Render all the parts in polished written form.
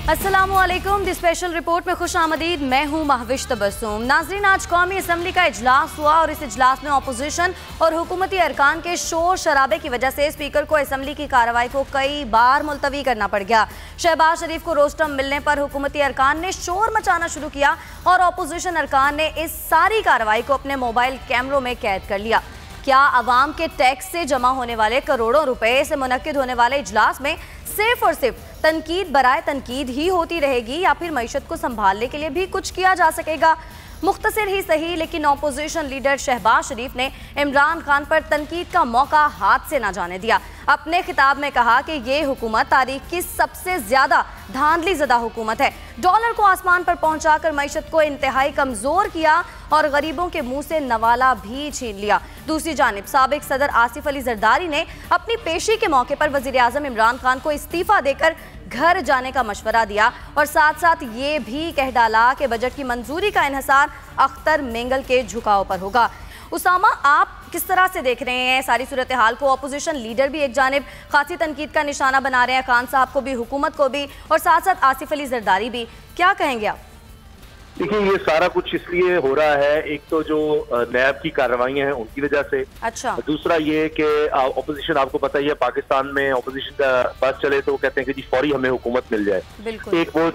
अस्सलामुअलैकुम। दी special report में खुश आमदीद। मैं हूँ महविश तबस्सुम। नाजरीन, आज कौमी असम्बली का इजलास हुआ और इस इजलास में अपोजिशन और हुकूमती अरकान के शोर शराबे की वजह से स्पीकर को असम्बली की कार्रवाई को कई बार मुलतवी करना पड़ गया। शहबाज शरीफ को रोस्टम मिलने पर हुकूमती अरकान ने शोर मचाना शुरू किया और अपोजिशन अरकान ने इस सारी कार्रवाई को अपने मोबाइल कैमरों में कैद कर लिया। क्या अवाम के टैक्स से जमा होने वाले करोड़ों रुपए से मुनक्किद होने वाले इजलास में सिर्फ और सिर्फ तनकीद बराए तनकीद ही होती रहेगी या फिर मईशत को संभालने के लिए भी कुछ किया जा सकेगा? मुख्तसर ही सही, लेकिन अपोजिशन लीडर शहबाज शरीफ ने इमरान खान पर तनकीद का मौका हाथ से ना जाने दिया। अपने खिताब में कहा कि ये हुकूमत तारीख की सबसे ज्यादा धांधली ज़दा हुकूमत है। डॉलर को आसमान पर पहुंचाकर मईशत को इंतहाई कमजोर किया और गरीबों के मुंह से नवाला भी छीन लिया। दूसरी जानिब साबिक सदर आसिफ अली जरदारी ने अपनी पेशी के मौके पर वजीर आजम इमरान खान को इस्तीफा देकर घर जाने का मशवरा दिया और साथ साथ ये भी कह डाला कि बजट की मंजूरी का इन्हिसार अख्तर मेंगल के झुकाव पर होगा। उसामा, आप किस तरह से देख रहे हैं सारी सूरत हाल को? अपोजिशन लीडर भी एक जानिब खासी तनकीद का निशाना बना रहे हैं, खान साहब को भी, हुकूमत को भी, और साथ साथ आसिफ अली जरदारी भी। क्या कहेंगे आप? देखिए, ये सारा कुछ इसलिए हो रहा है, एक तो जो नैब की कार्रवाइयां हैं उनकी वजह से। अच्छा। दूसरा ये कि अपोजिशन, आपको पता ही है, पाकिस्तान में अपोजिशन का बस चले तो वो कहते हैं कि जी फौरी हमें हुकूमत मिल जाए। एक वो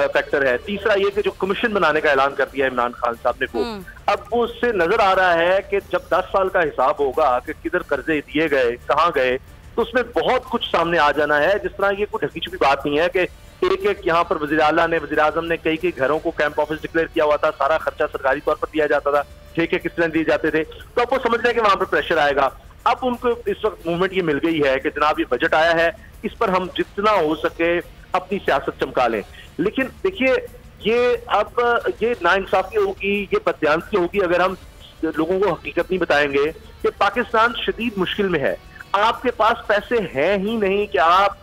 फैक्टर है। तीसरा ये कि जो कमीशन बनाने का ऐलान कर दिया इमरान खान साहब ने, अब वो उससे नजर आ रहा है कि जब 10 साल का हिसाब होगा कि किधर कर्जे दिए गए, कहाँ गए, तो उसमें बहुत कुछ सामने आ जाना है। जिस तरह ये कोई ढकी छुपी बात नहीं है कि एक यहाँ पर वज़ीर आला ने, वज़ीर आज़म ने कई घरों को कैंप ऑफिस डिक्लेयर किया हुआ था, सारा खर्चा सरकारी तौर पर दिया जाता था, ठेके किस तरह दिए जाते थे, तो अब वो समझ रहे हैं कि वहां पर प्रेशर आएगा। अब उनको इस वक्त मूवमेंट ये मिल गई है कि जनाब ये बजट आया है, इस पर हम जितना हो सके अपनी सियासत चमका लें। लेकिन देखिए, ये नाइंसाफी होगी, ये बददियानती होगी अगर हम लोगों को हकीकत नहीं बताएंगे कि पाकिस्तान शदीद मुश्किल में है। आपके पास पैसे हैं ही नहीं कि आप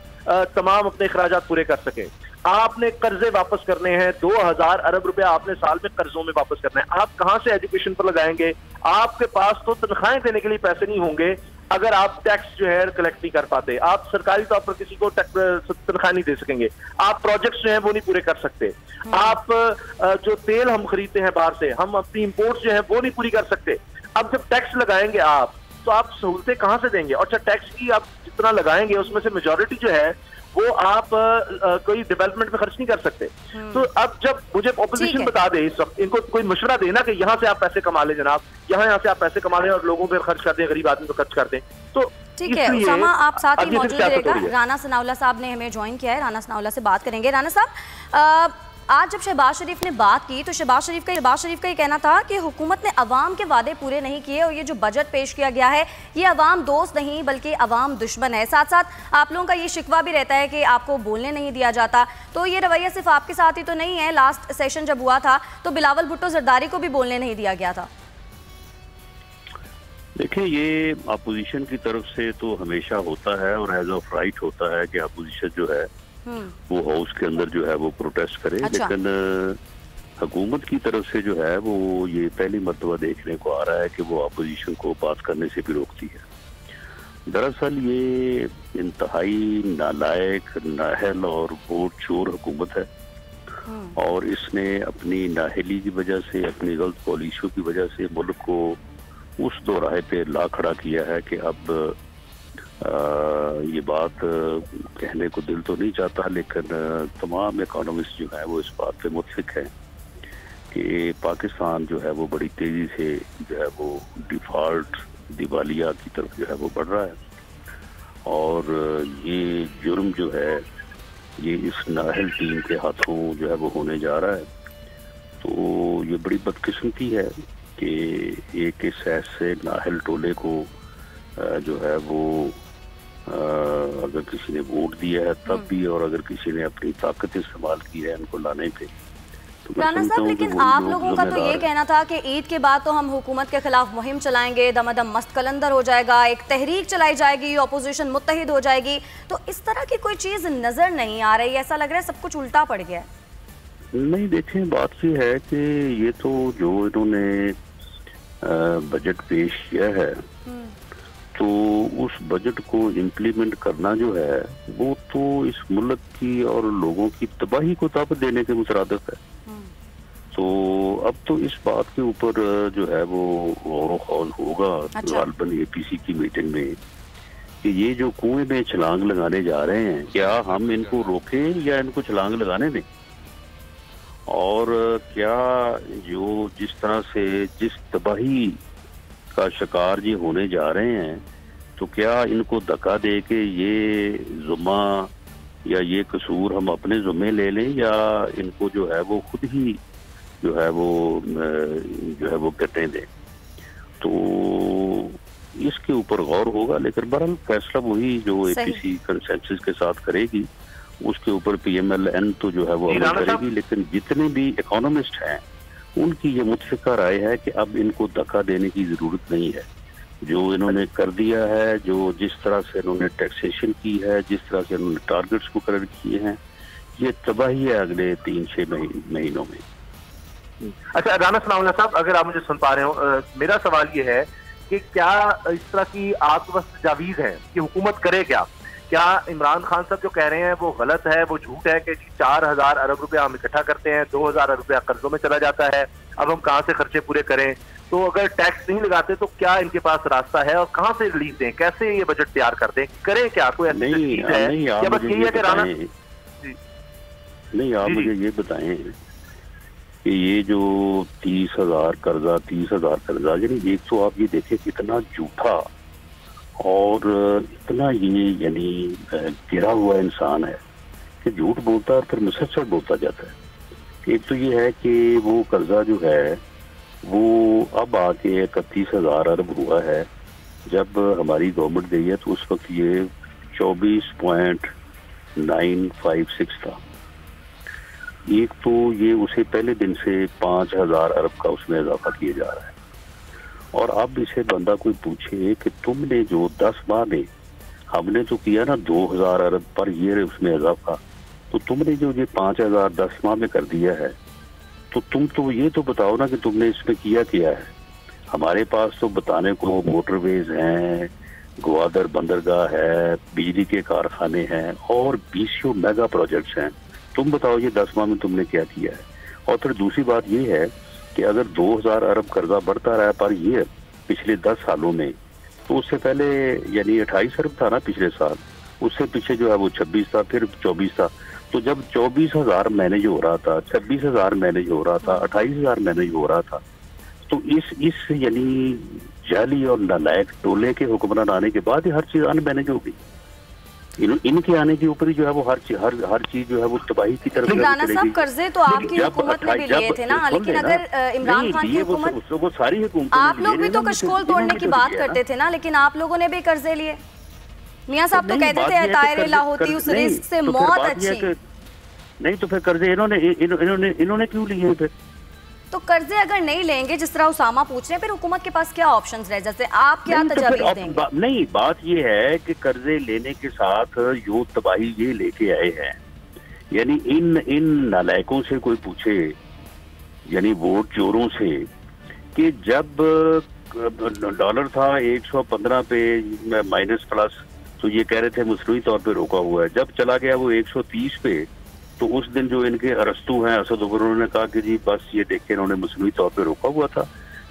तमाम अपने अखराजात पूरे कर सके। आपने कर्जे वापस करने हैं, 2000 अरब रुपया आपने साल में कर्जों में वापस करना है। आप कहां से एजुकेशन पर लगाएंगे? आपके पास तो तनख्वाहें देने के लिए पैसे नहीं होंगे अगर आप टैक्स जो है कलेक्ट नहीं कर पाते। आप सरकारी तौर पर किसी को तनख्वाह नहीं दे सकेंगे। आप प्रोजेक्ट्स जो है वो नहीं पूरे कर सकते। आप जो तेल हम खरीदते हैं बाहर से, हम अपनी इम्पोर्ट्स जो है वो नहीं पूरी कर सकते। अब जब टैक्स लगाएंगे आप, तो आप सहूलतें कहां से देंगे? और टैक्स की आप जितना लगाएंगे उसमें से मेजॉरिटी जो है वो आप कोई डेवलपमेंट में खर्च नहीं कर सकते। तो अब जब मुझे ऑपोजिशन बता दे, इस वक्त इनको कोई मशवरा देना कि यहाँ से आप पैसे कमा लें जनाब, यहाँ से आप पैसे कमा लें और लोगों पर खर्च कर दें, गरीब आदमी पर खर्च कर दें। तो ठीक है उसामा, आप साथ ही मौजूद रहेगा। राना सनाउल्लाह साहब ने हमें ज्वाइन किया है, राना सनाउल्लाह से बात करेंगे। राना साहब, आज जब शहबाज शरीफ ने बात की तो शहबाज शरीफ का ये कहना था कि हुकूमत ने अवाम के वादे पूरे नहीं किए और ये जो बजट पेश किया गया है ये अवाम दोस्त नहीं बल्कि अवाम दुश्मन है। साथ साथ आप लोगों का ये शिकवा भी रहता है कि आपको बोलने नहीं दिया जाता। तो ये रवैया सिर्फ आपके साथ ही तो नहीं है। लास्ट सेशन जब हुआ था तो बिलावल भुट्टो जरदारी को भी बोलने नहीं दिया गया था। देखिए, ये अपोजिशन की तरफ से तो हमेशा होता है और एज ऑफ राइट होता है कि अपोजिशन जो है वो हाउस के अंदर जो है वो प्रोटेस्ट करे। अच्छा। लेकिन हुकूमत की तरफ से जो है वो ये पहली मर्तबा देखने को आ रहा है कि वो अपोजिशन को बात करने से भी रोकती है। दरअसल ये इंतहाई नालायक, नाहल और वोट चोर हुकूमत है और इसने अपनी नाहली की वजह से, अपनी गलत पॉलिसियों की वजह से मुल्क को उस दोराहे पे ला खड़ा किया है कि अब ये बात कहने को दिल तो नहीं चाहता, लेकिन तमाम इकोनॉमिस्ट जो है वो इस बात पे मुत्फिक है कि पाकिस्तान जो है वो बड़ी तेजी से जो है वो डिफॉल्ट, दिवालिया की तरफ जो है वो बढ़ रहा है। और ये जुर्म जो है ये इस नाहल टीम के हाथों जो है वो होने जा रहा है। तो ये बड़ी बदकिस्मती है कि एक इस ऐसे नाहल टोले को जो है वो अगर किसी ने वोट दिया है तब भी, और अगर किसी ने अपनी ताकत इस्तेमाल की है इनको लाने पे, तो राना साहब, लेकिन आप लोगों का तो ये कहना था कि ईद के बाद तो हम हुकूमत के खिलाफ मुहिम चलाएंगे, दमादम मस्त कलंदर हो जाएगा, एक तहरीक चलाई जाएगी, अपोजिशन मुत्तहिद हो जाएगी। तो इस तरह की कोई चीज नजर नहीं आ रही, ऐसा लग रहा है सब कुछ उल्टा पड़ गया है। नहीं, देखें, बात ये है कि ये तो जो इन्होंने बजट पेश किया है तो तो उस बजट को इम्प्लीमेंट करना जो है वो तो इस मुल्क की और लोगों की तबाही को ताकत देने के मुतरादिफ है। तो अब तो इस बात के ऊपर जो है वो गौर खौज होगा गालबन APC की मीटिंग में कि ये जो कुएं में छलांग लगाने जा रहे हैं, क्या हम इनको रोकें या इनको छलांग लगाने दें, और क्या जो जिस तरह से जिस तबाही का शिकार ये होने जा रहे हैं, तो क्या इनको धक्का दे के ये जुम्मा या ये कसूर हम अपने जुम्मे ले लें, या इनको जो है वो खुद ही जो है वो कटें दें। तो इसके ऊपर गौर होगा, लेकिन बहरहाल फैसला वही जो APC कंसेंसस के साथ करेगी, उसके ऊपर PMLN तो जो है वो अमल करेगी। लेकिन जितने भी इकोनॉमिस्ट हैं उनकी ये मुतफिका राय है कि अब इनको धक्का देने की जरूरत नहीं है। जो इन्होंने कर दिया है, जो जिस तरह से इन्होंने टैक्सेशन की है, जिस तरह से इन्होंने टारगेट्स मुकर्रर किए हैं, ये तबाही है अगले 3-6 महीनों में। अच्छा राना सनाउल्लाह साहब, अगर आप मुझे सुन पा रहे हो, मेरा सवाल ये है कि क्या इस तरह की आपके पास तजावीज़ हैं कि हुकूमत करे क्या? क्या इमरान खान साहब जो कह रहे हैं वो गलत है, वो झूठ है कि 4000 अरब रुपया हम इकट्ठा करते हैं, 2000 अरब रुपया कर्जों में चला जाता है, अब हम कहाँ से खर्चे पूरे करें? तो अगर टैक्स नहीं लगाते तो क्या इनके पास रास्ता है और कहाँ से रिलीफ दें, कैसे ये बजट तैयार कर दें, करें क्या? कोई ऐसी चीज है या बस यही है कि राना नहीं, आप मुझे ये बताएं कि ये जो 30,000 कर्जा यानी एक तो आप ये देखें कितना झूठा और इतना ये यानी गिरा हुआ इंसान है कि झूठ बोलता है और फिर मुसलसल बोलता जाता है। एक तो ये है कि वो कर्जा जो है वो अब आके 31,000 अरब हुआ है। जब हमारी गवर्नमेंट गई है तो उस वक्त ये 24.956 था। एक तो ये उसे पहले दिन से 5,000 अरब का उसमें इजाफा किया जा रहा है। और अब इसे बंदा कोई पूछे कि तुमने जो 10 माह में हमने तो किया ना 2,000 अरब पर ईयर उसमें इजाफा, तो तुमने जो ये 5,000 10 माह में कर दिया है, तो तुम तो ये तो बताओ ना कि तुमने इसमें किया क्या है। हमारे पास तो बताने को मोटरवेज हैं, ग्वादर बंदरगाह है, बिजली के कारखाने हैं और 20 मेगा प्रोजेक्ट्स हैं। तुम बताओ ये 10 माह में तुमने क्या किया है। और फिर दूसरी बात ये है कि अगर 2,000 अरब कर्जा बढ़ता रहा पर ये पिछले 10 सालों में, तो उससे पहले यानी 28 अरब था ना पिछले साल, उससे पीछे जो है वो 26 था, फिर 24 था। तो जब 24,000 मैनेज हो रहा था, 26,000 मैनेज हो रहा था, 28,000 मैनेज हो रहा था, तो इस यानी जाली और नालायक टोले के हुक्मरान आने के बाद हर चीज अनमैनेज हो गई। इनके आने के ऊपर ही जो है वो हर चीज जो है वो तबाही की तरफ। राना साहब, कर्जे तो आपकी हुकूमत ने भी लिए थे ना, लेकिन अगर इमरान खान की हुकूमत, वो सारी हुकूमत, आप लोग भी तो कशकोल तोड़ने की बात करते थे ना, लेकिन आप लोगों ने भी कर्जे लिए। मियां साहब तो कहते थे तायरेला होती उस रिस्क से मौत अच्छी। नहीं तो फिर कर्जे इन्होंने क्यों लिए? फिर तो कर्जे अगर नहीं लेंगे, जिस तरह उसामा पूछ रहे हैं, फिर हुकूमत के पास क्या ऑप्शंस रहे? जैसे आप क्या तजवीज़ देंगे? नहीं, बात ये है कि कर्जे लेने के साथ जो तबाही ये लेके आए हैं, यानी इन नालायकों से कोई पूछे, यानी वोट चोरों से, कि जब डॉलर था 115 पे माइनस प्लस, तो ये कह रहे थे मसनूई तौर पे रोका हुआ है। जब चला गया वो 130 पे, तो उस दिन जो इनके अरस्तु हैं असद उमर, उन्होंने कहा कि जी बस ये देख के इन्होंने मसनूई तौर पे रोका हुआ था,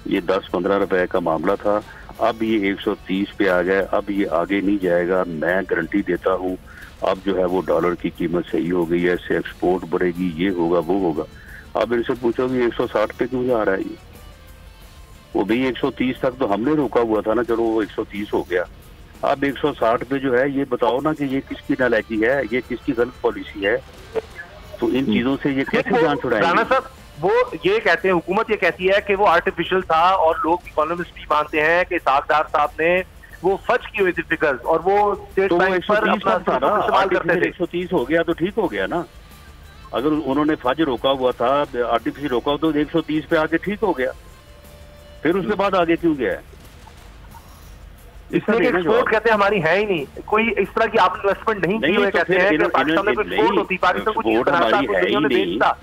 ये 10-15 रुपए का मामला था, अब ये 130 पे आ गया, अब ये आगे नहीं जाएगा, मैं गारंटी देता हूँ। अब जो है वो डॉलर की कीमत सही हो गई है, इससे एक्सपोर्ट बढ़ेगी, ये होगा वो होगा। अब इनसे पूछोगे 160 पे क्यों जा रहा है ये? वो भी 130 तक तो हमने रोका हुआ था ना, चलो वो 130 हो गया, अब 160 पे जो है ये बताओ ना कि ये किसकी नालायकी है, ये किसकी गलत पॉलिसी है। तो इन चीजों से ये कैसे जान छुड़ाएंगे? राना साहब, वो ये कहते हैं, हुकूमत ये कहती है कि वो आर्टिफिशियल था, और लोग इकोनॉमिस्ट भी मानते हैं कि सागदार साहब ने वो फर्ज की हुई थी फिगर्स, और वो स्टेट बैंक पर अपना इस्तेमाल करते थे। 130 हो गया तो ठीक हो गया ना। अगर उन्होंने फर्ज रोका हुआ था, आर्टिफिशियल रोका हुआ, तो 130 पे आके ठीक हो गया, फिर उसके बाद आगे क्यों गया? इसमें एक्सपोर्ट कहते हैं हमारी है ही नहीं, कोई इस तरह की आप इन्वेस्टमेंट नहीं की हुए, कहते हैं कि पाकिस्तान में एक्सपोर्ट होती, पाकिस्तान कुछ बनाता तो दुनिया में बेचता।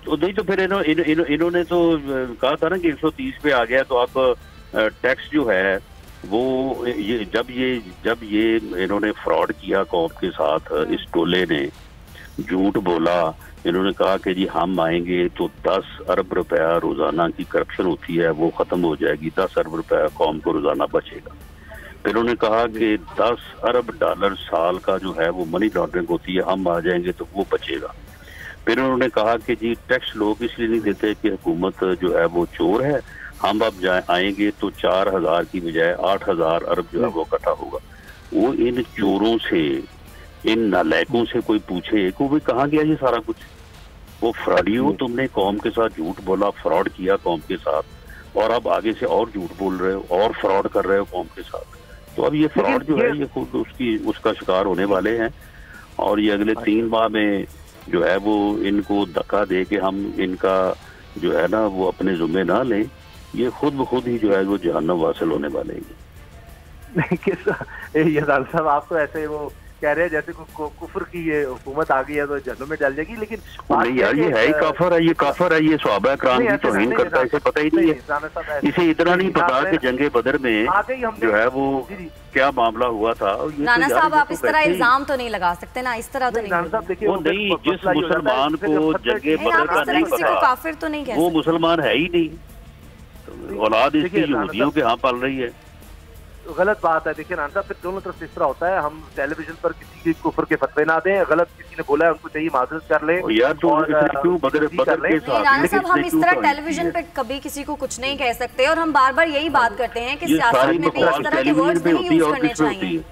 तो नहीं तो फिर इन्होंने तो कहा था ना कि 130 पे आ गया, तो आप टैक्स जो है वो जब ये इन्होंने फ्रॉड किया कौम के साथ, इस टोले ने झूठ बोला, इन्होंने कहा कि जी हम आएंगे तो 10 अरब रुपया रोजाना की करप्शन होती है वो खत्म हो जाएगी, 10 अरब रुपया कौम को रोजाना बचेगा। फिर उन्होंने कहा कि 10 अरब डॉलर साल का जो है वो मनी लॉन्ड्रिंग होती है, हम आ जाएंगे तो वो बचेगा। फिर उन्होंने कहा कि जी टैक्स लोग इसलिए नहीं देते कि हुकूमत जो है वो चोर है, हम अब आएंगे तो 4000 की बजाय 8000 अरब जो है वो इकट्ठा होगा। वो इन चोरों से, इन नालायकों से कोई पूछे कि वो कहाँ गया ये सारा कुछ? वो फ्रॉडियो, तुमने कौम के साथ झूठ बोला, फ्रॉड किया कौम के साथ, और अब आगे से और झूठ बोल रहे हो और फ्रॉड कर रहे हो कौम के साथ। तो अब ये फ्रॉड जो है ये खुद उसका शिकार होने वाले हैं, और ये अगले 3 माह में जो है वो इनको धक्का दे के हम इनका जो है ना वो अपने जुम्मे ना लें, ये खुद ब खुद ही जो है वो जहन्नम वासिल होने वाले हैं। ये साहब आप तो ऐसे वो कह रहे हैं जैसे कुफर की ये हुकूमत आ गई है तो जहन्नुम में डल जाएगी, लेकिन नहीं यार ये है ही काफर है, ये काफर है, ये सहाबा कराम की तौहीन करता है, इसे पता ही नहीं है। इसे इतना नहीं पता कि जंगे बदर में जो है वो क्या मामला हुआ था। राना साहब आप इस तरह इल्जाम तो नहीं लगा सकते ना, इस तरह तो नहीं। वो नहीं, जिस मुसलमान को जंगे बदर का नहीं पता काफिर तो नहीं वो मुसलमान है ही नहीं, औलाद इसकी यहूदियों के यहाँ पल रही है। गलत बात है। देखिए राना साहब, फिर दोनों तरफ से इस तरह होता है, हम टेलीविजन पर किसी के कुफर के फतवे ना दें, गलत किसी ने बोला है उनको चाहिए माजरत कर ले यार, तो क्यों बदर के साथ। राना साहब हम इस तरह टेलीविजन पे कभी किसी को कुछ नहीं कह सकते, और हम बार बार यही बात करते हैं कि सियासत में भी इस तरह के वर्ड्स नहीं यूज करने चाहिए।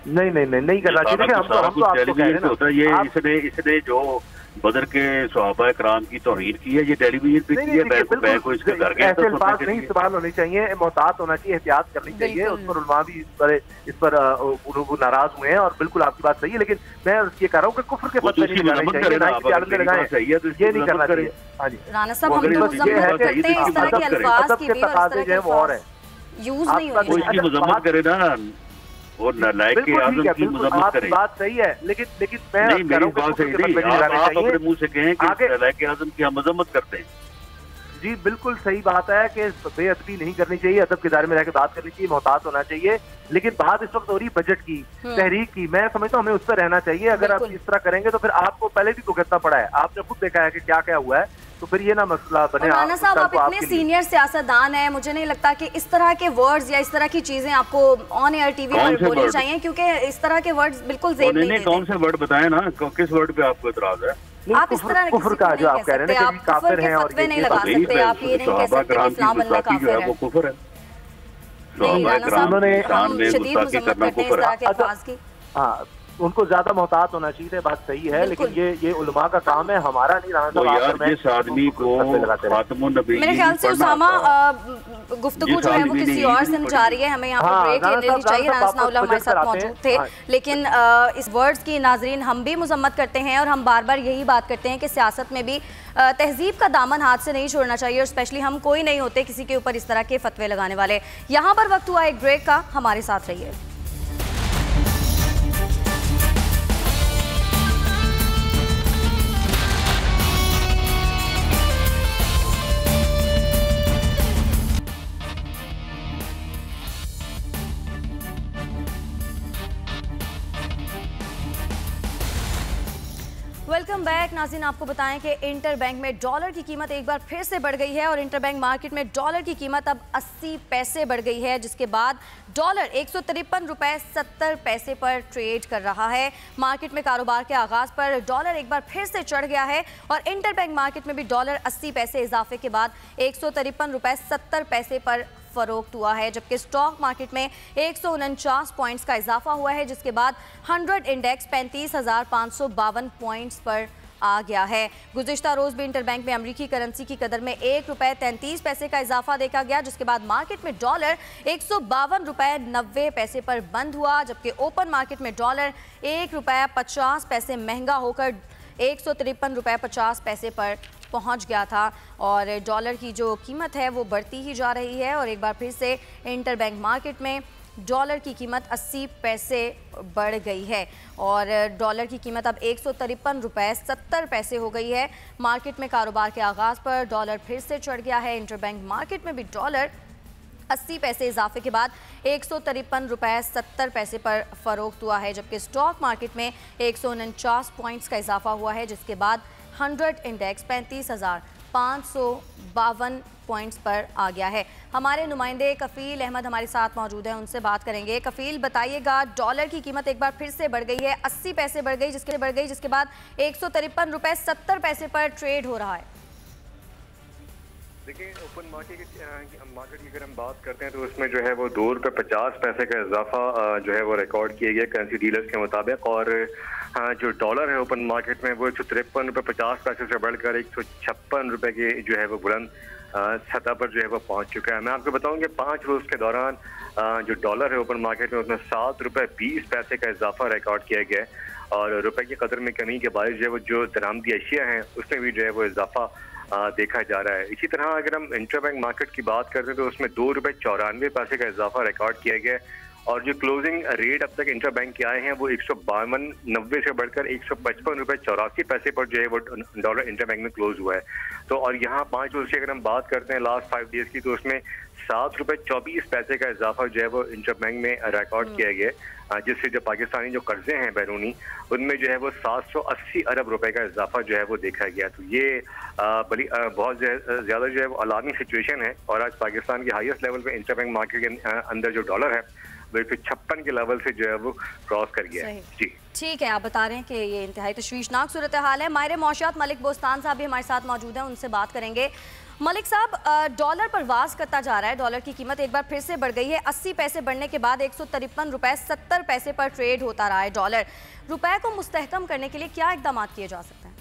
नहीं करना चाहिए। देखिए हम तो आपको कह रहे हैं ये इसने जो बदर के सहाबा कराम की तौहीन की है, ये टेलीविजन पे की है, मैं को इसके घर गया। ऐसे बात नहीं इस्तेमाल होनी चाहिए, मोहतात होना चाहिए, एहतियात करनी चाहिए। उस पर उलमा भी इस पर नाराज हुए हैं, और बिल्कुल आपकी बात सही है, लेकिन मैं ये कह रहा हूँ कि कुफ्र के पत्ते नहीं लगाने चाहिए, ये नहीं करना चाहिए। हाँ जी राना साहब, हम तो मजम्मत करते हैं इस तरह के अल्फाज की भी, और इस तरह के और है यूज नहीं होने चाहिए। इसकी मजम्मत करे ना, और नालायक के आज़म की मजम्मत करें। बात सही है, लेकिन मैं नहीं, मेरी बात सही नहीं, आप अपने मुंह से कहें कि नालायक के आज़म की हम मजम्मत करते हैं। जी बिल्कुल सही बात है कि बेअदबी नहीं करनी चाहिए, अदब के दायरे में रहकर बात करनी चाहिए, मोहतात होना चाहिए। लेकिन बात इस वक्त हो रही बजट की, तहरीक की, मैं समझता हूँ हमें उस पर रहना चाहिए। अगर आप इस तरह करेंगे तो फिर आपको पहले भी भुगतना पड़ा है, आपने खुद देखा है कि क्या क्या हुआ है, तो फिर ये ना मसला बने। राना साहब, आप इतने सीनियर सियासतदान हैं, मुझे नहीं लगता कि इस तरह के वर्ड्स या इस तरह की चीजें आपको ऑन एयर टीवी पर बोलनी चाहिए, क्योंकि इस तरह के वर्ड्स बिल्कुल ज़ेब नहीं देते। कौन से वर्ड बताएं ना, किस वर्ड पे आपको इतराज है? आप इस तरह कुफ्र का जो आप कह रहे हैं कि काफिर हैं, और नहीं लगा सकते, आप ये नहीं कह सकते कि इस्लाम बनना काफिर है, वो कुफ्र है। नहीं राना साहब, हम शदीद मजम्मत करते हैं इस तरह के अल्फाज की। हाँ, उनको ज्यादा मोहतात होना चाहिए, बात सही है, लेकिन ये उलमा का काम है, हमारा नहीं। राना साहब, जिस आदमी को मेरे ख्याल से उसामा गुफ्तगू जो है वो किसी और से जा रही है, हमें यहाँ पर ब्रेक ले लेनी चाहिए। राना सनाउल्लाह हमारे साथ मौजूद थे, लेकिन इस वर्ड्स की नाजरीन हम भी मजम्मत करते हैं, और हम बार बार यही बात करते हैं कि सियासत में भी तहजीब का दामन हाथ से नहीं छोड़ना चाहिए, और स्पेशली हम कोई नहीं होते किसी के ऊपर इस तरह के फतवे लगाने वाले। यहाँ पर वक्त हुआ एक ब्रेक का, हमारे साथ रहिए। वेलकम बैक नाज़रीन, आपको बताएं कि इंटरबैंक में डॉलर की कीमत एक बार फिर से बढ़ गई है, और इंटरबैंक मार्केट में डॉलर की कीमत अब 80 पैसे बढ़ गई है, जिसके बाद डॉलर 153 रुपये 70 पैसे पर ट्रेड कर रहा है। मार्केट में कारोबार के आगाज़ पर डॉलर एक बार फिर से चढ़ गया है, और इंटरबैंक मार्केट में भी डॉलर 80 पैसे इजाफे के बाद 153 रुपये 70 पैसे पर फरोख्त हुआ है, जबकि स्टॉक मार्केट में 149 पॉइंट्स का इजाफा हुआ है, जिसके बाद 100 इंडेक्स 35,552 पॉइंट्स पर आ गया है। गुज़िश्ता रोज भी इंटरबैंक में अमरीकी करेंसी की कदर में 1 रुपये 33 पैसे का इजाफा देखा गया, जिसके बाद मार्केट में डॉलर 152 रुपये 90 पैसे पर बंद हुआ, जबकि ओपन मार्केट में डॉलर 1 रुपये 50 पैसे महंगा होकर 153 रुपये 50 पैसे पर पहुंच गया था। और डॉलर की जो कीमत है वो बढ़ती ही जा रही है, और एक बार फिर से इंटरबैंक मार्केट में डॉलर की कीमत 80 पैसे बढ़ गई है, और डॉलर की कीमत अब 153 रुपये 70 पैसे हो गई है। मार्केट में कारोबार के आगाज़ पर डॉलर फिर से चढ़ गया है। इंटरबैंक मार्केट में भी डॉलर 80 पैसे इजाफे के बाद 153 रुपये 70 पैसे पर फरोख्त हुआ है, जबकि स्टॉक मार्केट में 149 पॉइंट्स का इजाफा हुआ है, जिसके बाद 100 इंडेक्स 35,552 पॉइंट्स पर आ गया है। हमारे नुमाइंदे कफील अहमद हमारे साथ मौजूद हैं, उनसे बात करेंगे। कफील, बताइएगा, डॉलर की कीमत एक बार फिर से बढ़ गई है, 80 पैसे बढ़ गई, जिसके बाद 153 रुपये 70 पैसे पर ट्रेड हो रहा है। देखिए, ओपन मार्केट की अगर हम बात करते हैं तो उसमें जो है वो 2 रुपये 50 पैसे का इजाफा जो है वो रिकॉर्ड किया गया करेंसी डीलर्स के मुताबिक, और जो डॉलर है ओपन मार्केट में वो 153 रुपये 50 पैसे से बढ़कर 156 रुपये के जो है वो बुलंद सतह पर जो है वो पहुंच चुका है। मैं आपको बताऊं कि 5 रोज के दौरान जो डॉलर है ओपन मार्केट में उसमें 7 रुपये 20 पैसे का इजाफा रिकॉर्ड किया गया है, और रुपए की कदर में कमी के बायस जो है वो जो दरामदी अशिया हैं उसमें भी जो है वो इजाफा देखा जा रहा है। इसी तरह अगर हम इंटरबैंक मार्केट की बात करते हैं तो उसमें 2 रुपये 94 पैसे का इजाफा रिकॉर्ड किया गया है, और जो क्लोजिंग रेट अब तक इंटरबैंक के आए हैं वो 152.90 से बढ़कर 155 रुपये 84 पैसे पर जो है वो डॉलर इंटरबैंक में क्लोज हुआ है। तो और यहाँ 5 रोज की अगर हम बात करते हैं लास्ट 5 डेज की, तो उसमें 7 रुपये 24 पैसे का इजाफा जो है वो इंटरबैंक में रिकॉर्ड किया गया, जिससे जो पाकिस्तानी जो कर्जे हैं बैरूनी उनमें जो है वो 780 अरब रुपए का इजाफा जो है वो देखा गया। तो ये बहुत ज़्यादा जो है वो अलार्मिंग सिचुएशन है, और आज पाकिस्तान के हाईएस्ट लेवल पे इंटरबैंक मार्केट के अंदर जो डॉलर है वो 156 के लेवल से जो है वो क्रॉस कर गया है। जी ठीक है, आप बता रहे हैं कि ये इंतहाई तशवीशनाक सूरत हाल है। माहिर मौशियात मलिक बोस्तान साहब भी हमारे साथ मौजूद हैं, उनसे बात करेंगे। मलिक साहब, डॉलर परवाज करता जा रहा है, डॉलर की कीमत एक बार फिर से बढ़ गई है, 80 पैसे बढ़ने के बाद 153 रुपये 70 पैसे पर ट्रेड होता रहा है डॉलर। रुपए को मुस्तहकम करने के लिए क्या इकदाम किए जा सकते हैं?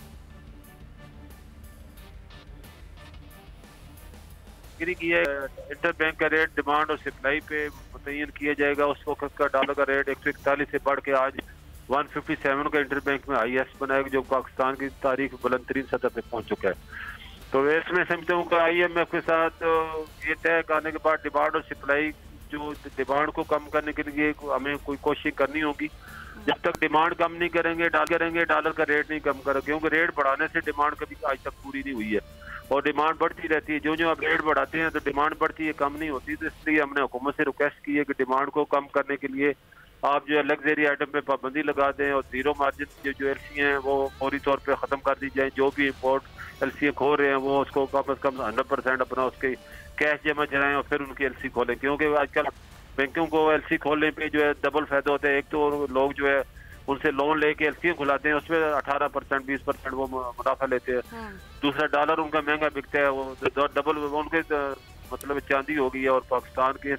इंटरबैंक का रेट डिमांड और सप्लाई पे मुतय्यन किया जाएगा। उस वक्त का डॉलर का रेट 141 से बढ़ के आज 157 का इंटरबैंक में हाईएस्ट बनाएगा, जो पाकिस्तान की तारीख बुलंद तरीन सतह पे पहुंच चुका है। तो इसमें समझता हूँ कि IMF के साथ ये तय करने के बाद डिमांड और सप्लाई, जो डिमांड को कम करने के लिए हमें कोई कोशिश करनी होगी। जब तक डिमांड कम नहीं करेंगे डॉलर का रेट नहीं कम करेंगे, क्योंकि रेट बढ़ाने से डिमांड कभी आज तक पूरी नहीं हुई है, और डिमांड बढ़ती रहती है। जो आप रेट बढ़ाते हैं तो डिमांड बढ़ती है, कम नहीं होती। तो इसलिए हमने हुकूमत से रिक्वेस्ट की है कि डिमांड को कम करने के लिए आप जो है लग्जरी आइटम पे पाबंदी लगा दें, और जीरो मार्जिन जो LC हैं वो फौरी तौर पे ख़त्म कर दी जाए। जो भी इम्पोर्ट LC खो रहे हैं वो उसको कम से कम 100% अपना उसके कैश जमा कराएं और फिर उनकी LC खोलें, क्योंकि आजकल बैंकों को LC खोलने पे जो है डबल फायदा होता है। एक तो लोग जो है उनसे लोन लेके LC खुलाते हैं, उसमें 18% 20% वो मुनाफा लेते हैं। दूसरा, डॉलर उनका महंगा बिकता है, वो डबल उनके मतलब चांदी हो गई है, और पाकिस्तान के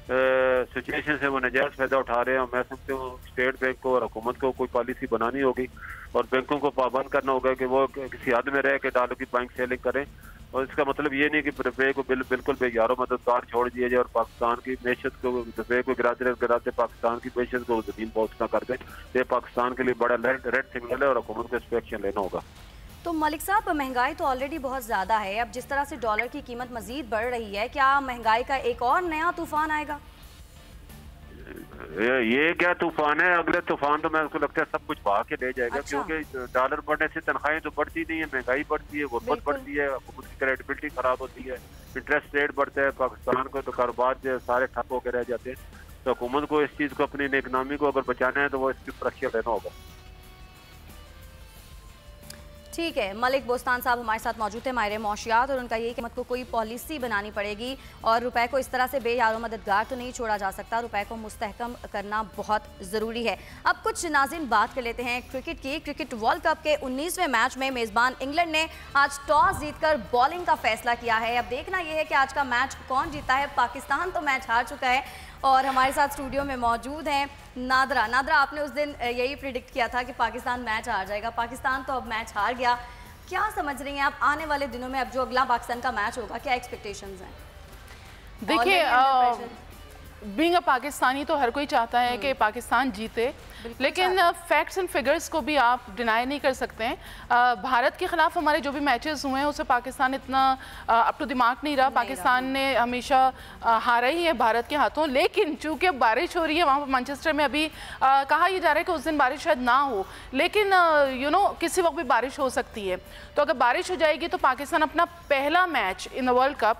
सिचुएशन से वो नजायज फायदा उठा रहे हैं। मैं समझता हूँ स्टेट बैंक को और हुकूमत को कोई पॉलिसी बनानी होगी, और बैंकों को पाबंद करना होगा कि वो किसी हद में रह के डॉलर की बाइंग सेलिंग करें। और इसका मतलब ये नहीं कि रुपये को बिल्कुल बेयारो मददगार छोड़ दिया जाए और पाकिस्तान की मैशत को रुपये को गिराते पाकिस्तान की मैशत को जमीन पहुँच ना कर दें। ये पाकिस्तान के लिए बड़ा रेड सिग्नल है, और हुकूमत को इस पर एक्शन लेना होगा। तो मलिक साहब, महंगाई तो ऑलरेडी बहुत ज़्यादा है, अब जिस तरह से डॉलर की कीमत मजीद बढ़ रही है, क्या महंगाई का एक और नया तूफान आएगा? ये क्या तूफान है? अगले तूफान तो मेरे को लगता है सब कुछ बहा के ले जाएगा। अच्छा। क्योंकि डॉलर बढ़ने से तनख्वाहें तो बढ़ती नहीं है, महंगाई बढ़ती है, गुर्बत बढ़ती है, हुकूमत की क्रेडिबिलिटी खराब होती है, इंटरेस्ट रेट बढ़ता है, पाकिस्तान को तो कारोबार जो सारे ठप होकर रह जाते हैं। तो हुकूमत को इस चीज़ को, अपनी इकनॉमी को अगर बचाना है तो वो इसकी ऊपर एक्शन लेना होगा। ठीक है, मलिक बोस्तान साहब हमारे साथ मौजूद थे, माहिर मौशियात, और उनका ये कि को कोई पॉलिसी बनानी पड़ेगी, और रुपए को इस तरह से बेयारो मददगार तो नहीं छोड़ा जा सकता, रुपए को मुस्तहकम करना बहुत ज़रूरी है। अब कुछ नाज़रीन बात कर लेते हैं क्रिकेट की। क्रिकेट वर्ल्ड कप के 19वें मैच में मेज़बान इंग्लैंड ने आज टॉस जीतकर बॉलिंग का फैसला किया है। अब देखना यह है कि आज का मैच कौन जीता है। पाकिस्तान तो मैच हार चुका है, और हमारे साथ स्टूडियो में मौजूद हैं नादरा। आपने उस दिन यही प्रिडिक्ट किया था कि पाकिस्तान मैच हार जाएगा, पाकिस्तान तो अब मैच हार गया। क्या समझ रही हैं आप आने वाले दिनों में, अब जो अगला पाकिस्तान का मैच होगा, क्या एक्सपेक्टेशंस हैं? देखिए, बीइंग अ पाकिस्तानी तो हर कोई चाहता है कि पाकिस्तान जीते, लेकिन फैक्ट्स एंड फिगर्स को भी आप डिनाई नहीं कर सकते हैं। भारत के खिलाफ हमारे जो भी मैचेस हुए हैं उसे पाकिस्तान इतना अप टू दिमाग नहीं रहा। पाकिस्तान ने हमेशा हारा ही है भारत के हाथों, लेकिन चूंकि बारिश हो रही है वहाँ पर मैनचेस्टर में, अभी कहा यह जा रहा है कि उस दिन बारिश शायद ना हो, लेकिन किसी वक्त भी बारिश हो सकती है। तो अगर बारिश हो जाएगी तो पाकिस्तान अपना पहला match in the world cup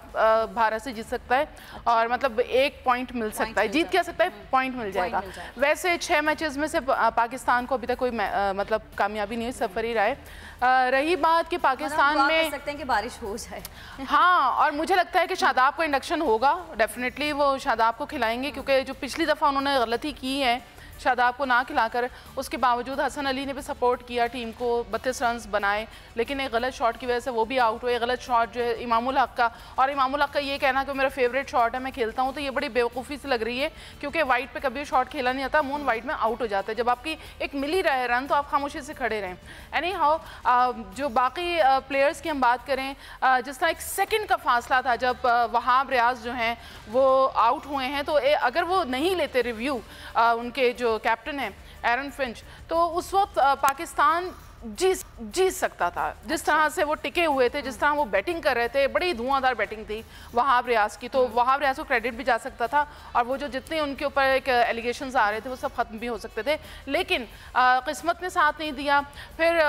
Bharat से जीत सकता है, और मतलब 1 पॉइंट मिल सकता है, जीत क्या सकता है, पॉइंट मिल जाएगा। वैसे 6 मैचेस में से पाकिस्तान को अभी तक कोई मतलब कामयाबी नहीं हुई, सफर ही रहा है। रही बात कि पाकिस्तान में सकते हैं कि बारिश हो जाए। हाँ, और मुझे लगता है कि शादाब को इंडक्शन होगा, डेफिनेटली वो शादाब को खिलाएंगे, क्योंकि जो पिछली दफ़ा उन्होंने गलती की है शादाब को ना खिलाकर, उसके बावजूद हसन अली ने भी सपोर्ट किया टीम को, 32 रन्स बनाए, लेकिन एक गलत शॉट की वजह से वो भी आउट हुए। गलत शॉट जो है इमामुल हक का, और इमामुल हक का ये कहना कि मेरा फेवरेट शॉट है, मैं खेलता हूँ, तो ये बड़ी बेवकूफ़ी से लग रही है, क्योंकि वाइट पे कभी शॉट खेला नहीं आता, मून वाइट में आउट हो जाता है। जब आपकी एक मिली रहे रन तो आप खामोशी से खड़े रहें। एनी हाउ, जो बाकी प्लेयर्स की हम बात करें, जिस तरह 1 सेकेंड का फासला था जब वहाब रियाज जो हैं वो आउट हुए हैं, तो अगर वो नहीं लेते रिव्यू उनके जो कैप्टन है एरन फिंच, तो उस वक्त पाकिस्तान जीत सकता था। जिस तरह से वो टिके हुए थे, जिस तरह वो बैटिंग कर रहे थे, बड़ी धुआंधार बैटिंग थी वहाब रियाज की, तो वहाब रियाज को क्रेडिट भी जा सकता था, और वो जो जितने उनके ऊपर एक एलिगेशंस आ रहे थे वो सब खत्म भी हो सकते थे, लेकिन किस्मत ने साथ नहीं दिया। फिर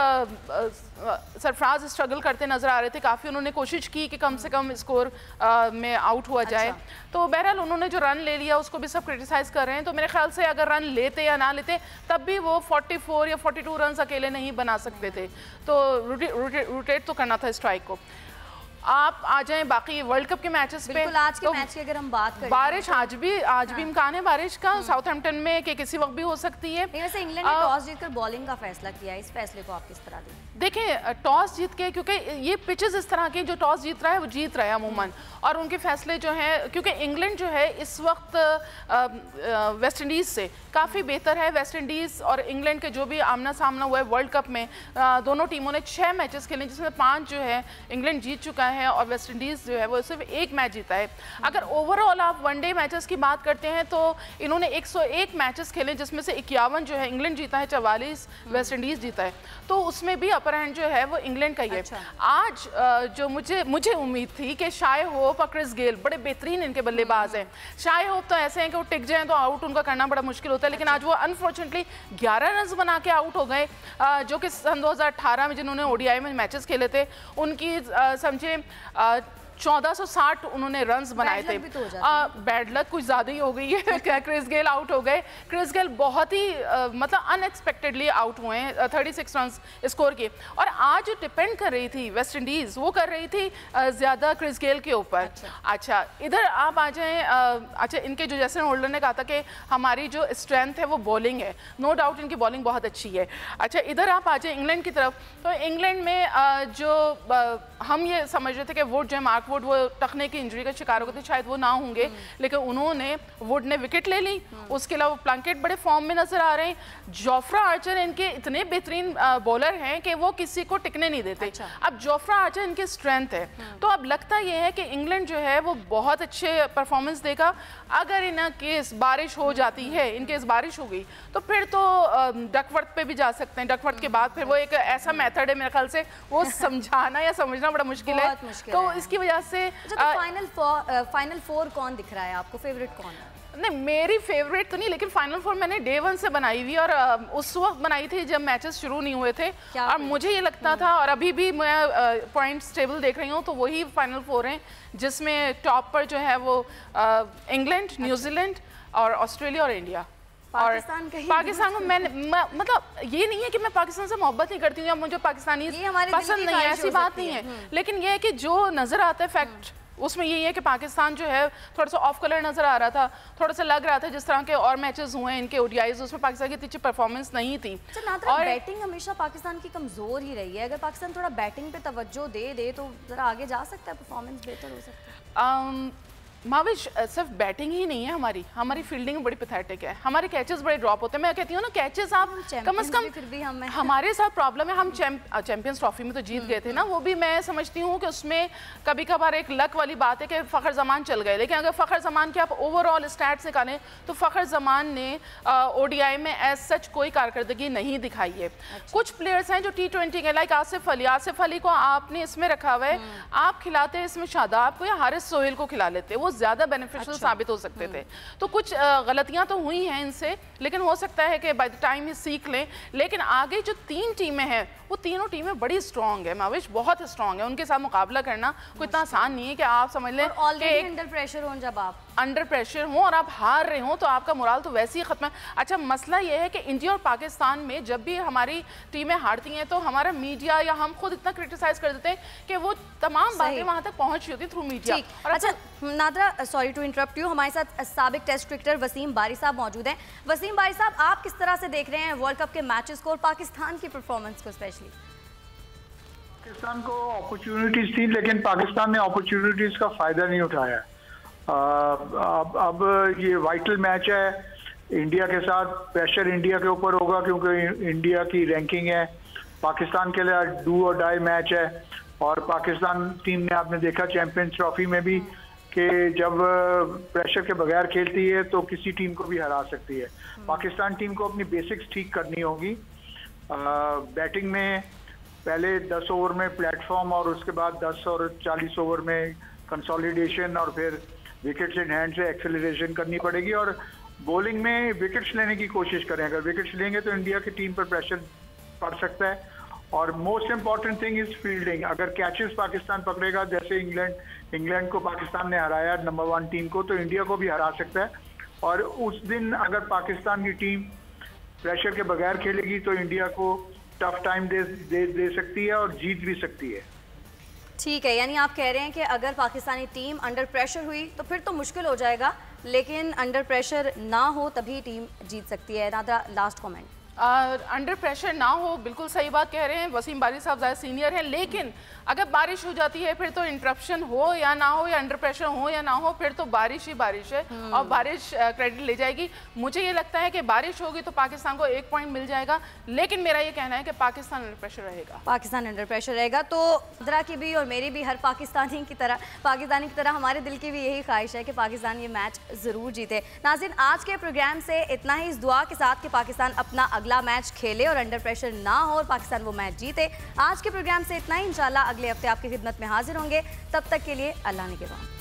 सरफराज स्ट्रगल करते नजर आ रहे थे, काफ़ी उन्होंने कोशिश की कि कम से कम स्कोर में आउट हुआ जाए। तो बहरहाल उन्होंने जो रन ले लिया उसको भी सब क्रिटिसाइज़ कर रहे हैं। तो मेरे ख्याल से अगर रन लेते या ना लेते तब भी वो 44 या 42 रन अकेले नहीं बना सकते थे, तो रोटेट तो करना था स्ट्राइक को। आप आ जाएं बाकी वर्ल्ड कप के मैचेस पे। आज के मैच की अगर हम बात करें, बारिश आज भी इम्कान है बारिश का साउथहैम्पटन में, कि किसी वक्त भी हो सकती है। वैसे इंग्लैंड ने टॉस जीतकर बॉलिंग का फैसला किया है, इस फैसले को आप किस तरह देखें? देखिए, टॉस जीत के, क्योंकि ये पिचेस इस तरह के, जो टॉस जीत रहा है वो जीत रहा है अमूमन, और उनके फैसले जो हैं, क्योंकि इंग्लैंड जो है इस वक्त वेस्ट इंडीज़ से काफ़ी बेहतर है। वेस्ट इंडीज़ और इंग्लैंड के जो भी आमना सामना हुआ है वर्ल्ड कप में, दोनों टीमों ने 6 मैचेस खेले, जिसमें 5 जो है इंग्लैंड जीत चुका है, और वेस्ट इंडीज़ जो है वो सिर्फ 1 मैच जीता है। अगर ओवरऑल आप वनडे मैचेस की बात करते हैं तो इन्होंने 101 मैचेस खेले, जिसमें से 51 जो है इंग्लैंड जीता है, 44 वेस्ट इंडीज़ जीता है, तो उसमें भी अपर हैंड जो है वो इंग्लैंड का ही है। आज जो मुझे उम्मीद थी कि शाय होप और क्रिस गेल बड़े बेहतरीन इनके बल्लेबाज हैं। शाय होप तो ऐसे हैं कि वो टिक जाएं तो आउट उनका करना बड़ा मुश्किल होता है, लेकिन आज वो अनफॉर्चुनेटली 11 रन बना के आउट हो गए, जो कि सन 2018 में जिन्होंने ओडीआई में मैचेस खेले थे उनकी समझे 1460 उन्होंने रन्स बनाए थे। बैड लक कुछ ज़्यादा ही हो गई है। क्रिस गेल आउट हो गए। क्रिस गेल बहुत ही मतलब अनएक्सपेक्टेडली आउट हुए हैं, 36 रन्स स्कोर किए। और आज जो डिपेंड कर रही थी वेस्ट इंडीज़, वो कर रही थी ज़्यादा क्रिस गेल के ऊपर। अच्छा, इधर आप आ जाएँ। अच्छा, इनके जो जैसे होल्डर ने कहा था कि हमारी जो स्ट्रेंथ है वो बॉलिंग है, नो डाउट इनकी बॉलिंग बहुत अच्छी है। अच्छा, इधर आप आ जाएँ इंग्लैंड की तरफ, तो इंग्लैंड में जो हम ये समझ रहे थे कि वुड जो है, मार्क वुड, वो टखने की इंजरी का शिकार हो गए थे, शायद वो ना होंगे, लेकिन उन्होंने, वुड ने विकेट ले ली। उसके अलावा प्लंकेट बड़े फॉर्म में नजर आ रहे हैं। जोफ्रा आर्चर इनके इतने बेहतरीन बॉलर हैं कि वो किसी को टिकने नहीं देते। अब जोफ्रा आर्चर इनकी स्ट्रेंथ है, तो अब लगता ये है कि इंग्लैंड जो है वो बहुत अच्छे परफॉर्मेंस देगा। अगर इन केस बारिश हो जाती है, इन केस बारिश हो गई, तो फिर तो डकवर्थ पे भी जा सकते हैं। डकवर्थ के बाद फिर वो एक ऐसा मेथड है मेरे ख्याल से, वो समझाना या समझना बड़ा मुश्किल है। तो इसकी वजह से फाइनल 4 कौन दिख रहा है आपको? फेवरेट कौन है? नहीं, मेरी फेवरेट तो नहीं, लेकिन फाइनल 4 मैंने डे 1 से बनाई हुई, और उस वक्त बनाई थी जब मैचेस शुरू नहीं हुए थे, और मुझे ये लगता था, और अभी भी मैं पॉइंट्स टेबल देख रही हूँ, तो वही फाइनल 4 हैं जिसमें टॉप पर जो है वो इंग्लैंड, न्यूजीलैंड और ऑस्ट्रेलिया और इंडिया। पाकिस्तान को मतलब ये नहीं है कि मैं पाकिस्तान से मोहब्बत नहीं करती हूँ या मुझे पाकिस्तानी पसंद नहीं है, ऐसी बात नहीं है, लेकिन ये है कि जो नज़र आता है फैक्ट, उसमें यही है कि पाकिस्तान जो है थोड़ा सा ऑफ कलर नज़र आ रहा था, थोड़ा सा लग रहा था जिस तरह के और मैचेस हुए हैं इनके ओडीआईज, उसमें पाकिस्तान की इतनी अच्छी परफॉर्मेंस नहीं थी। और बैटिंग हमेशा पाकिस्तान की कमज़ोर ही रही है। अगर पाकिस्तान थोड़ा बैटिंग पे तवज्जो दे तो ज़रा आगे जा सकता है, परफॉर्मेंस बेहतर हो सकता है। माविश सिर्फ बैटिंग ही नहीं है, हमारी फील्डिंग बड़ी पैथेटिक है, हमारे कैचेस बड़े ड्रॉप होते हैं। मैं कहती हूँ ना कैचेस आप कम से कम, फिर भी हमारे साथ प्रॉब्लम है, हम चैंपियंस ट्रॉफी में तो जीत गए थे ना, वो भी मैं समझती हूँ कि उसमें कभी कभार एक लक वाली बात है कि फ़खर जमान चल गए, लेकिन अगर फ़खर जमान के आप ओवरऑल स्टैट्स निकालें तो फ़खर जमान ने ODI में एज सच कोई कारकर्दगी नहीं दिखाई है। कुछ प्लेयर्स हैं जो T20 के, लाइक आसिफ अली को आपने इसमें रखा हुआ है, आप खिलाते इसमें शादाब को या हारिस सोहेल को खिला लेते, वो ज़्यादा बेनिफिशियल साबित हो सकते थे। तो कुछ गलतियां तो हुई हैं इनसे, लेकिन हो सकता है कि बाय द टाइम ये सीख लें। लेकिन आगे जो 3 टीमें हैं वो तीनों टीमें बड़ी स्ट्रॉन्ग है माविश, बहुत स्ट्रॉन्ग है, उनके साथ मुकाबला करना कोई इतना आसान नहीं है कि आप समझ लें कि अंडर प्रेशर हो, जब आप अंडर प्रेशर हो और आप हार रहे हो तो आपका मोराल तो वैसे ही खत्म है। अच्छा, मसला ये है कि इंडिया और पाकिस्तान में जब भी हमारी टीमें हारती हैं तो हमारा मीडिया या हम खुद इतना क्रिटिसाइज कर देते हैं कि वो तमाम बातें वहां तक पहुंच होती थ्रू मीडिया। और अच्छा Nadra, sorry to interrupt you, हमारे साथ साबिक टेस्ट क्रिकेटर वसीम बारी साहब मौजूद हैं। वसीम बारी साहब, आप किस तरह से देख रहे हैं वर्ल्ड कप के मैचेस को और पाकिस्तान की परफॉर्मेंस को स्पेशली? पाकिस्तान को अपॉर्चुनिटीज थी लेकिन पाकिस्तान ने अपॉर्चुनिटीज का फायदा नहीं उठाया। अब ये वाइटल मैच है इंडिया के साथ, प्रेशर इंडिया के ऊपर होगा क्योंकि इंडिया की रैंकिंग है। पाकिस्तान के लिए डू और डाई मैच है और पाकिस्तान टीम ने आपने देखा चैंपियंस ट्रॉफी में भी कि जब प्रेशर के बगैर खेलती है तो किसी टीम को भी हरा सकती है। पाकिस्तान टीम को अपनी बेसिक्स ठीक करनी होगी। बैटिंग में पहले 10 ओवर में प्लेटफॉर्म और उसके बाद 10 और 40 ओवर में कंसोलिडेशन और फिर विकेट्स इन हैंड से एक्सेलरेशन करनी पड़ेगी। और बॉलिंग में विकेट्स लेने की कोशिश करें, अगर विकेट्स लेंगे तो इंडिया की टीम पर प्रेशर पड़ सकता है। और most important thing is fielding. अगर कैचेस पाकिस्तान पकड़ेगा, जैसे इंग्लैंड को पाकिस्तान ने हराया नंबर 1 टीम को, तो इंडिया को भी हरा सकता है। और उस दिन अगर पाकिस्तान की टीम प्रेशर के बगैर खेलेगी तो इंडिया को टफ टाइम दे सकती है और जीत भी सकती है। ठीक है, यानी आप कह रहे हैं कि अगर पाकिस्तानी टीम अंडर प्रेशर हुई तो फिर तो मुश्किल हो जाएगा, लेकिन अंडर प्रेशर ना हो तभी टीम जीत सकती है। NADRA, last comment. Under pressure ना हो, बिल्कुल सही बात कह रहे हैं वसीम बारी साहब, ज़्यादा सीनियर हैं, लेकिन अगर बारिश हो जाती है फिर तो इंटरप्शन हो या ना हो, या अंडर प्रेशर हो या ना हो, फिर तो बारिश ही बारिश है और बारिश क्रेडिट ले जाएगी। मुझे ये लगता है कि बारिश होगी तो पाकिस्तान को 1 पॉइंट मिल जाएगा, लेकिन मेरा ये कहना है कि पाकिस्तान अंडर प्रेशर रहेगा। पाकिस्तान अंडर प्रेशर रहेगा। तो नादरा की भी और मेरी भी, हर पाकिस्तानी की तरह हमारे दिल की भी यही ख्वाहिश है कि पाकिस्तान ये मैच ज़रूर जीते। नाज़रीन, आज के प्रोग्राम से इतना ही, इस दुआ के साथ कि पाकिस्तान अपना अगला मैच खेले और अंडर प्रेशर ना हो और पाकिस्तान वो मैच जीते। आज के प्रोग्राम से इतना ही, इंशाल्लाह अगले हफ्ते आपकी खिदमत में हाजिर होंगे। तब तक के लिए अल्लाह ने के बाद।